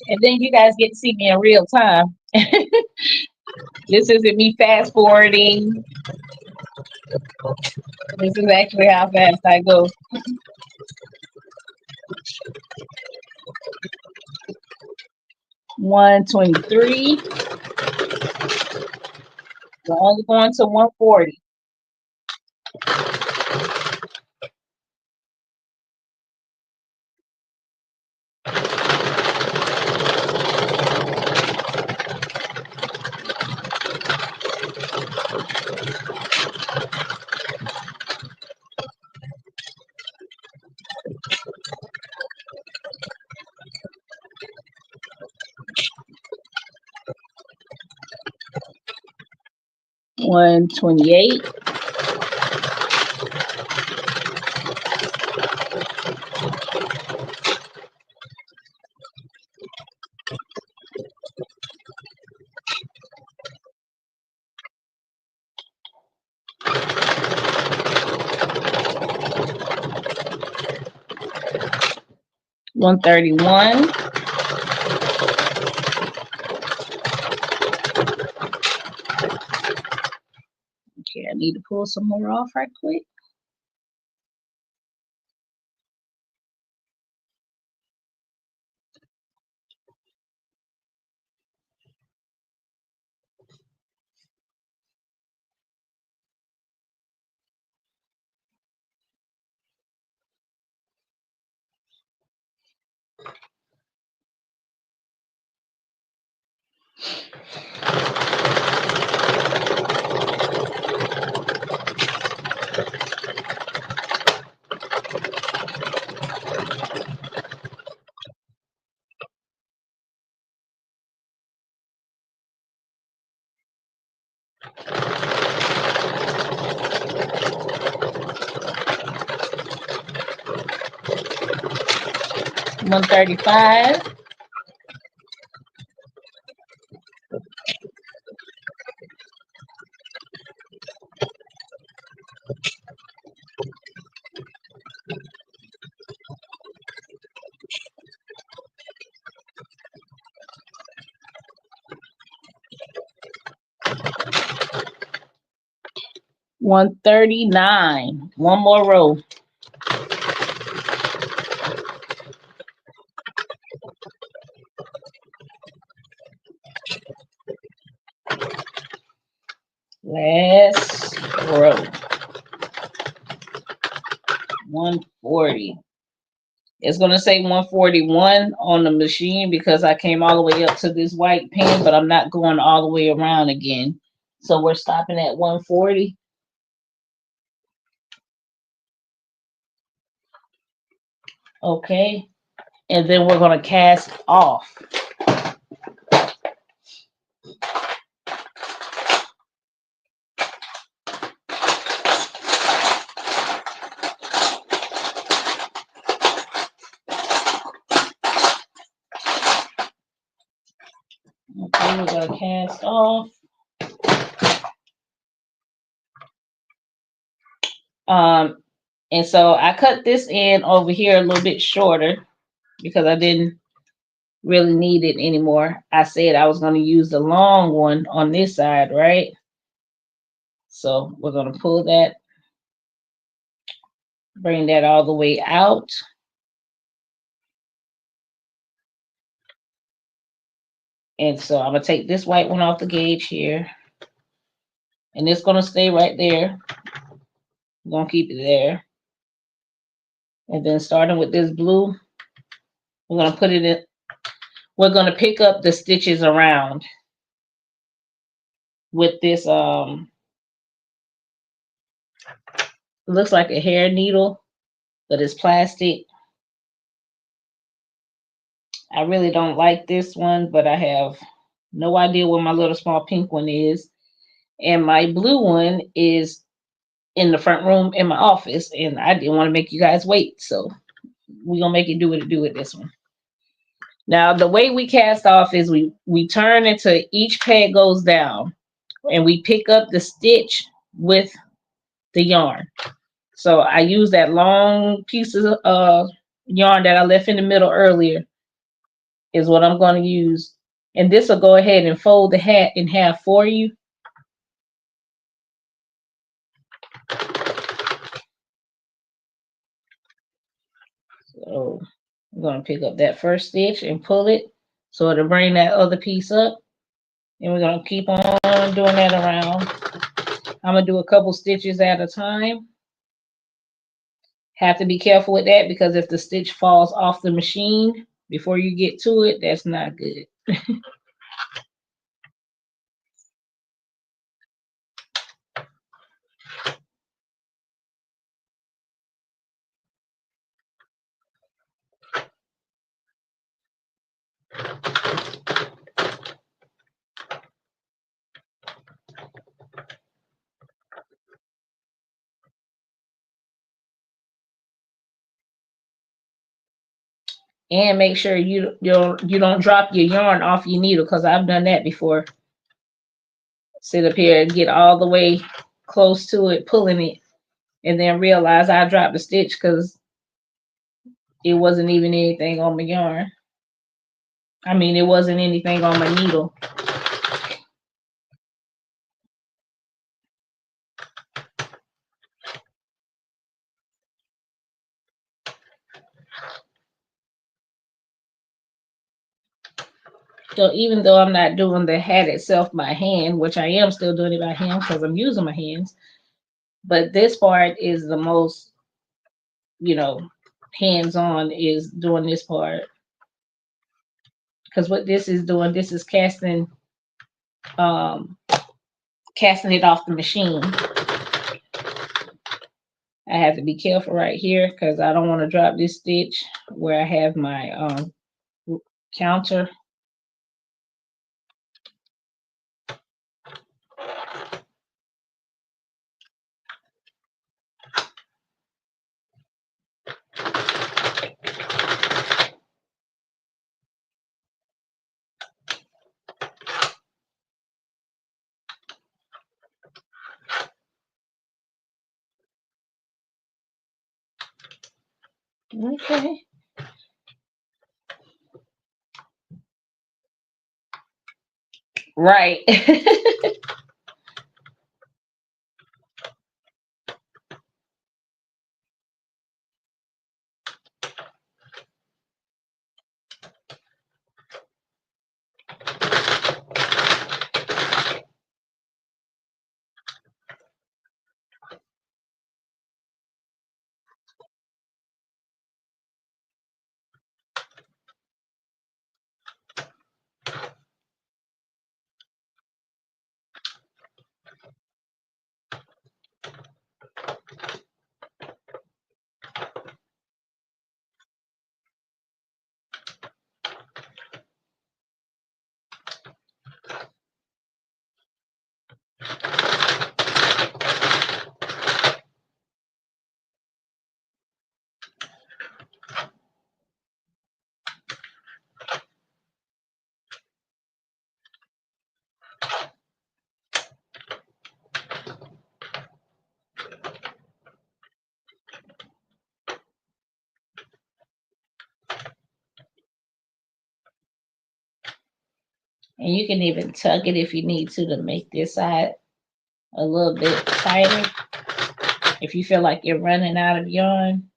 And then you guys get to see me in real time. This isn't me fast forwarding. This is actually how fast I go. 123. We're only going to 140. One 28. One 31. Okay, I need to pull some more off right quick. 135. 139. One more row. Last row. 140. It's going to say 141 on the machine because I came all the way up to this white pin, but I'm not going all the way around again. So we're stopping at 140. Okay. And then we're going to cast off. Okay, we're going to cast off. And so I cut this end over here a little bit shorter because I didn't really need it anymore. I said I was going to use the long one on this side, right? So we're going to pull that, bring that all the way out. And so I'm going to take this white one off the gauge here. And it's going to stay right there. I'm going to keep it there. And then starting with this blue, we're going to put it in. We're going to pick up the stitches around with this. Looks like a hair needle, but it's plastic. I really don't like this one, but I have no idea where my little small pink one is. And my blue one is in the front room in my office, and I didn't want to make you guys wait. So we're going to make it do what it do with this one. Now, the way we cast off is we turn until each peg goes down, and we pick up the stitch with the yarn. So I use that long piece of yarn that I left in the middle earlier is what I'm going to use. And this will go ahead and fold the hat in half for you. So I'm going to pick up that first stitch and pull it so it'll bring that other piece up. And we're going to keep on doing that around. I'm going to do a couple stitches at a time. Have to be careful with that because if the stitch falls off the machine before you get to it, that's not good. And make sure you don't drop your yarn off your needle because I've done that before. Sit up here and get all the way close to it, pulling it, and then realize I dropped the stitch because it wasn't even anything on my yarn. I mean, it wasn't anything on my needle. So even though I'm not doing the hat itself by hand, which I am still doing it by hand because I'm using my hands, but this part is the most, hands-on is doing this part. Because what this is doing, this is casting it off the machine. I have to be careful right here because I don't want to drop this stitch where I have my counter. Okay. Right. And you can even tuck it if you need to make this side a little bit tighter. If you feel like you're running out of yarn.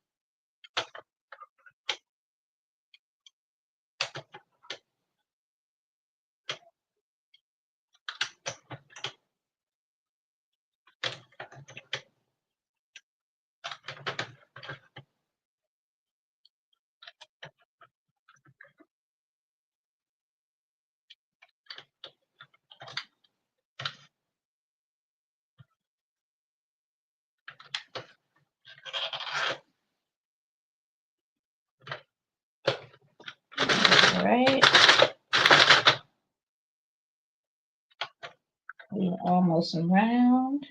All right. We're almost around.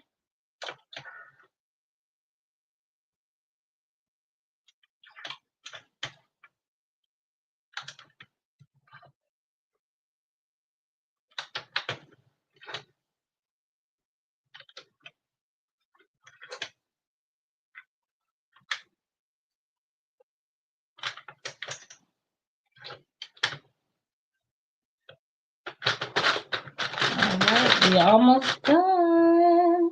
All right, we're almost done.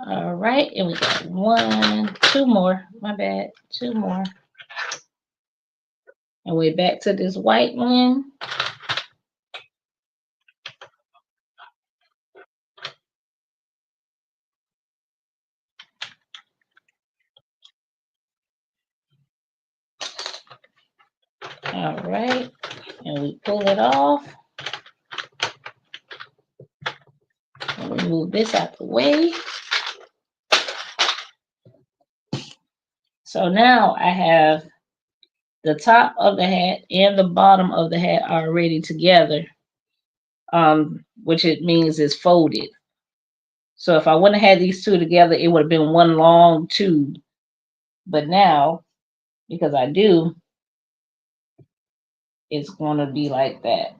All right, and we got two more. My bad, two more. And we're back to this white one. All right, and we pull it off. And we move this out the way. So now I have the top of the hat and the bottom of the hat already together, which it means is folded. So if I wouldn't have had these two together, it would have been one long tube. But now, because I do, it's going to be like that.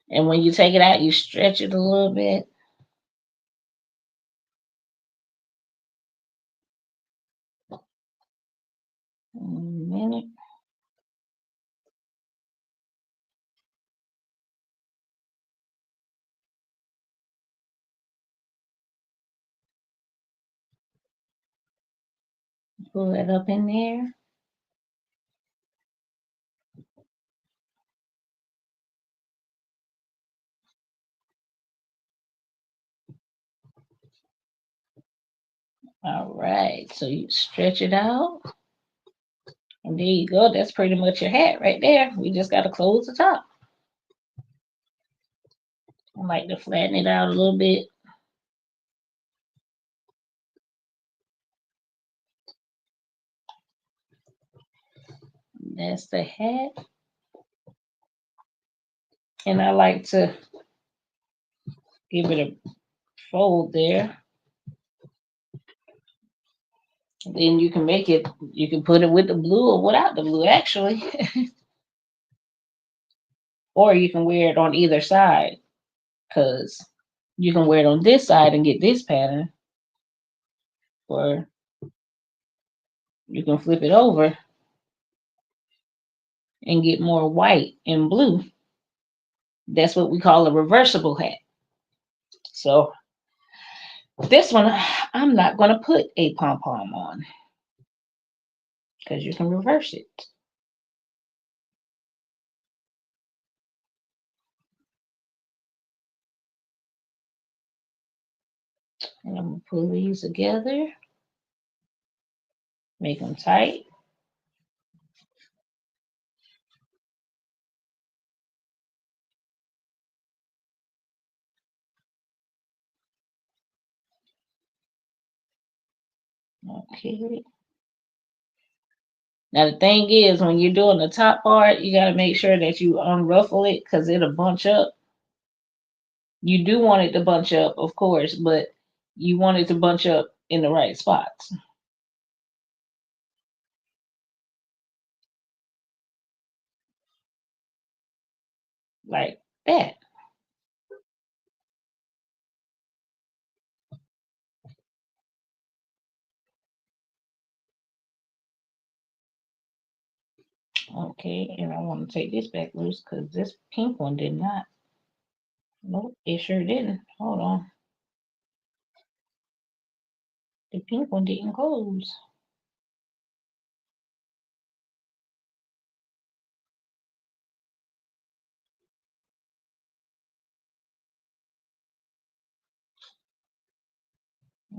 And when you take it out, you stretch it a little bit. A minute. Pull it up in there. All right, so you stretch it out. And there you go. That's pretty much your hat right there. We just got to close the top. I like to flatten it out a little bit. That's the hat. And I like to give it a fold there. Then you can make it, you can put it with the blue or without the blue, actually. Or you can wear it on either side, because you can wear it on this side and get this pattern. Or you can flip it over and get more white and blue. That's what we call a reversible hat. So this one, I'm not going to put a pom-pom on because you can reverse it. And I'm going to pull these together, make them tight. Okay. Now the thing is, when you're doing the top part, you got to make sure that you unruffle it because it'll bunch up. You do want it to bunch up, of course, but you want it to bunch up in the right spots. Like that. Okay, and I want to take this back loose because this pink one did not. Nope, it sure didn't. Hold on. The pink one didn't close.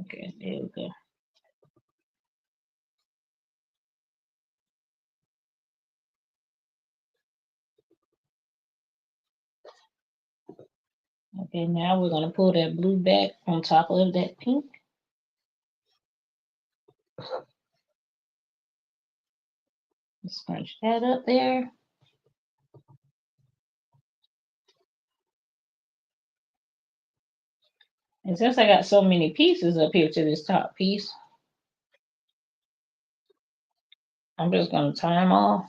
Okay, there we go. Okay, now we're going to pull that blue back on top of that pink. Scrunch that up there. And since I got so many pieces up here to this top piece, I'm just going to tie them all.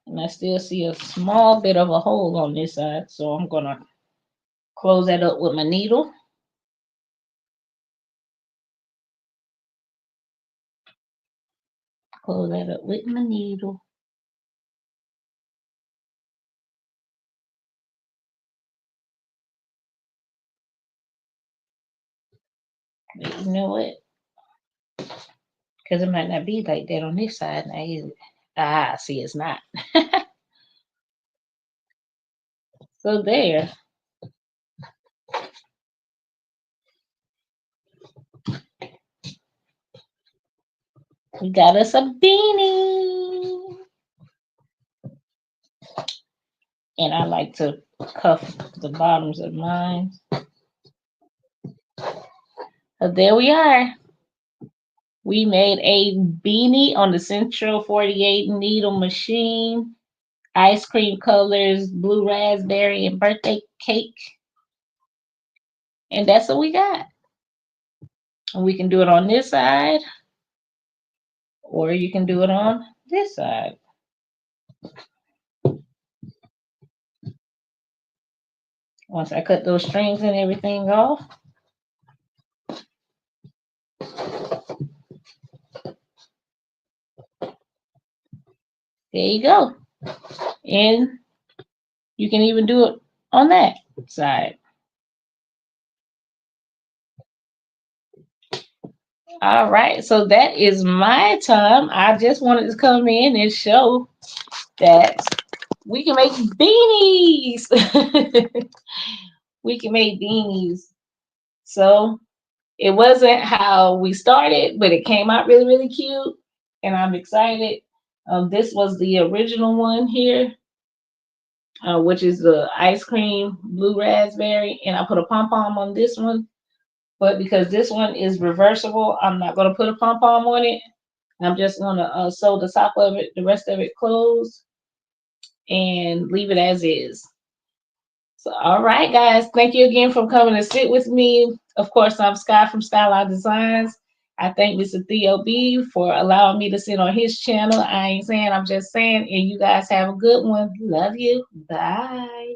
And I still see a small bit of a hole on this side, so I'm going to close that up with my needle. Close that up with my needle. But you know what? Because it might not be like that on this side. Now, is it? Ah, see, it's not. So there. We got us a beanie. And I like to cuff the bottoms of mine. So there we are. We made a beanie on the Central 48 needle machine. Ice cream colors, blue raspberry, and birthday cake. And that's what we got. And we can do it on this side, or you can do it on this side. Once I cut those strings and everything off, there you go. And you can even do it on that side. All right, so that is my time. I just wanted to come in and show that we can make beanies. We can make beanies. So it wasn't how we started, but it came out really, really cute. And I'm excited. This was the original one here, which is the ice cream blue raspberry. And I put a pom-pom on this one. But because this one is reversible, I'm not going to put a pom-pom on it. I'm just going to sew the top of it, the rest of it closed, and leave it as is. So, all right, guys. Thank you again for coming to sit with me. Of course, I'm Sky from Skyline Designs. I thank Mr. Theo B for allowing me to sit on his channel. I ain't saying, I'm just saying. And you guys have a good one. Love you. Bye.